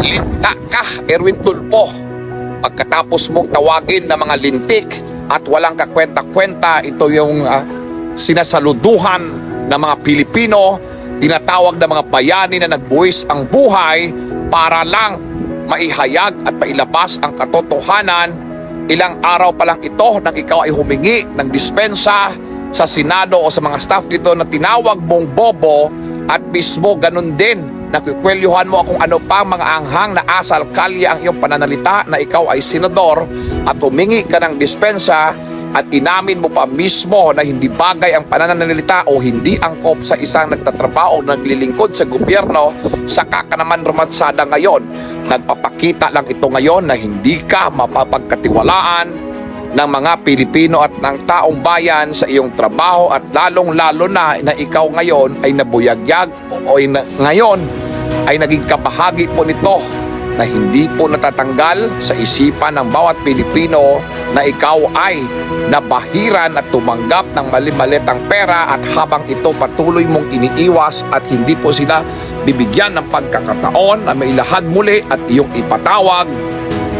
Linta ka, Erwin Tulfo. Pagkatapos mong tawagin ng mga lintik at walang kakwenta-kwenta, ito yung sinasaluduhan ng mga Pilipino, tinatawag ng mga bayani na nagbuwis ang buhay para lang maihayag at mailabas ang katotohanan. Ilang araw pa lang ito nang ikaw ay humingi ng dispensa sa Senado o sa mga staff dito na tinawag mong bobo, at mismo ganun din nakikwelyuhan mo kung ano pa mga anghang na asal kalya ang iyong pananalita na ikaw ay senador at humingi ka ng dispensa, at inamin mo pa mismo na hindi bagay ang pananalita o hindi angkop sa isang nagtatrabaho o naglilingkod sa gobyerno. Saka ka naman rumatsada ngayon. Nagpapakita lang ito ngayon na hindi ka mapapagkatiwalaan ng mga Pilipino at ng taong bayan sa iyong trabaho, at lalong-lalo na ikaw ngayon ay nabuyagyag o ngayon ay naging kabahagi po nito na hindi po natatanggal sa isipan ng bawat Pilipino na ikaw ay nabahiran at tumanggap ng mali-malitang pera, at habang ito patuloy mong iniiwas at hindi po sila bibigyan ng pagkakataon na mailahad muli at iyong ipatawag,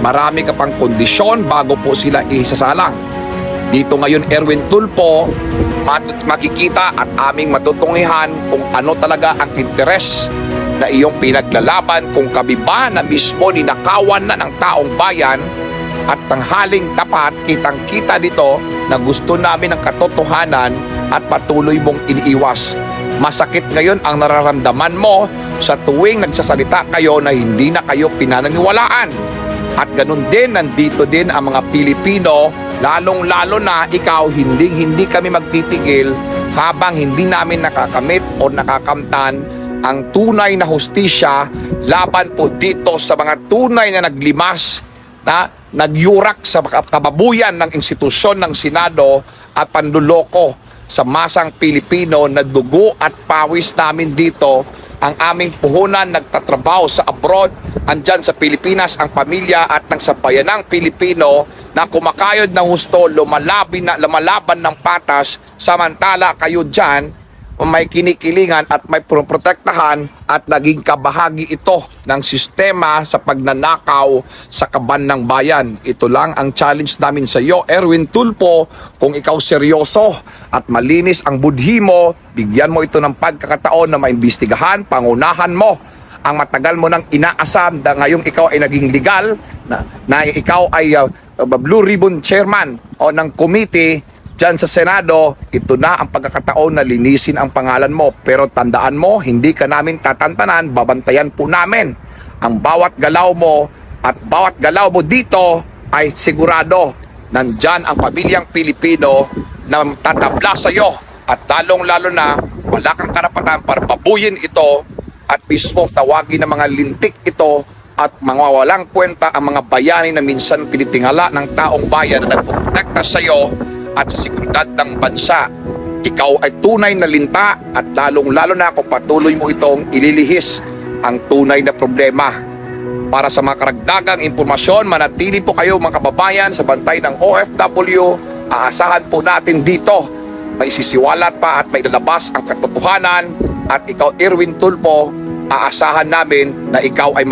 marami ka pang kondisyon bago po sila isasalang. Dito ngayon, Erwin Tulfo, makikita at aming matutungihan kung ano talaga ang interes na iyong pinaglalaban, kung kami ba na mismo ninakawan na ng taong bayan, at tanghaling tapat kitang-kita dito na gusto namin ng katotohanan at patuloy mong iniiwas. Masakit ngayon ang nararamdaman mo sa tuwing nagsasalita kayo na hindi na kayo pinaniniwalaan. At ganun din, nandito din ang mga Pilipino, lalong-lalo na ikaw, hindi kami magtitigil habang hindi namin nakakamit o nakakamtan ang tunay na hustisya laban po dito sa mga tunay na naglimas, na nagyurak sa kababuyan ng institusyon ng Senado at panluloko sa masang Pilipino na dugo at pawis namin dito. Ang aming puhunan nagtatrabaho sa abroad, andyan sa Pilipinas ang pamilya at ng sabayanang Pilipino na kumakayod ng husto, lumalaban ng patas, samantala kayo dyan may kinikilingan at may protektahan at naging kabahagi ito ng sistema sa pagnanakaw sa kaban ng bayan. Ito lang ang challenge namin sa iyo, Erwin Tulfo. Kung ikaw seryoso at malinis ang budhi mo, bigyan mo ito ng pagkakataon na maimbestigahan, pangunahan mo ang matagal mo nang inaasam na ngayong ikaw ay naging legal, na ikaw ay Blue Ribbon Chairman o ng committee dyan sa Senado. Ito na ang pagkakataon na linisin ang pangalan mo. Pero tandaan mo, hindi ka namin tatantanan, babantayan po namin ang bawat galaw mo, at bawat galaw mo dito ay sigurado nandyan ang pamilyang Pilipino na tatabla sa iyo, at lalong-lalo na wala kang karapatan para babuyin ito at mismo tawagin ng mga lintik ito at mga walang kwenta ang mga bayani na minsan pinitingala ng taong bayan na nagpoprotekta sa iyo at sa seguridad ng bansa. Ikaw ay tunay na linta, at lalong-lalo na kung patuloy mo itong ililihis ang tunay na problema. Para sa mga karagdagang impormasyon, manatili po kayo mga kababayan sa bantay ng OFW. Aasahan po natin dito may sisiwalat pa at may lalabas ang katotohanan, at ikaw, Erwin Tulfo, aasahan namin na ikaw ay